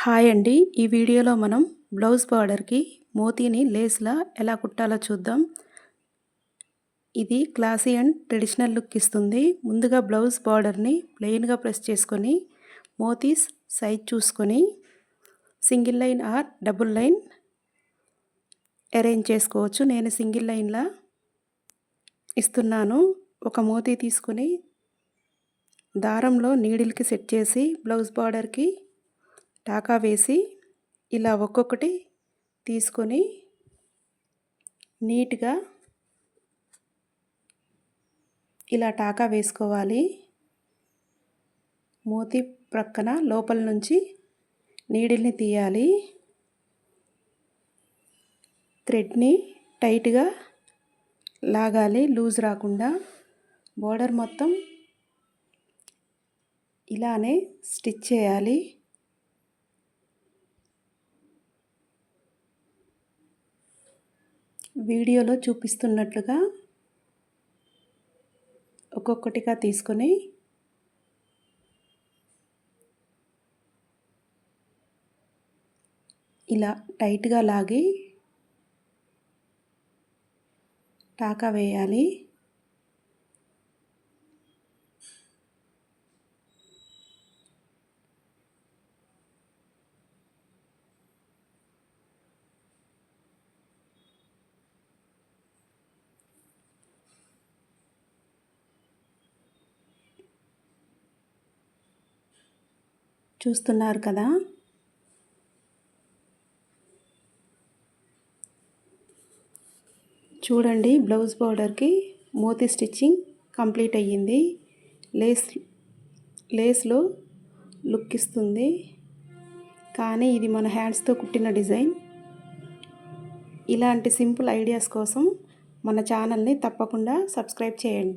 Hi అండి. ఈ వీడియోలో మనం బ్లౌజ్ బార్డర్‌కి మోతీని లేస్‌లా ఎలా కుట్టాలో చూద్దాం. ఇది క్లాసీ అండ్ ట్రెడిషనల్ లుక్ ఇస్తుంది. ముందుగా బ్లౌజ్ బార్డర్‌ని ప్లెయిన్‌గా ప్రెస్ చేసుకొని మోతీస్ సైజ్ చూసుకొని single line or double line arrange చేసుకోవచ్చు. నేను సింగిల్ లైన్‌లా ఇస్తున్నాను. ఒక మోతీ తీసుకొని దారంలో నీడిల్‌కి సెట్ చేసి బ్లౌజ్ బార్డర్‌కి టాకా వేసి ఇలా ఒక్కొక్కటి తీసుకొని నీట్గా ఇలా టాకా వేసుకోవాలి. మోతీ ప్రక్కన లోపల నుంచి నీడిల్ని తీయాలి. థ్రెడ్ని టైట్గా లాగాలి, లూజ్ రాకుండా. బోర్డర్ మొత్తం ఇలానే స్టిచ్ చేయాలి. వీడియోలో చూపిస్తున్నట్లుగా ఒక్కొక్కటిగా తీసుకొని ఇలా టైట్గా లాగి టాకా వేయాలి. చూస్తున్నారు కదా, చూడండి బ్లౌజ్ బార్డర్కి మోతీ స్టిచ్చింగ్ కంప్లీట్ అయ్యింది. లేస్లో లుక్ ఇస్తుంది, కానీ ఇది మన హ్యాండ్స్తో కుట్టిన డిజైన్. ఇలాంటి సింపుల్ ఐడియాస్ కోసం మన ఛానల్ని తప్పకుండా సబ్స్క్రైబ్ చేయండి.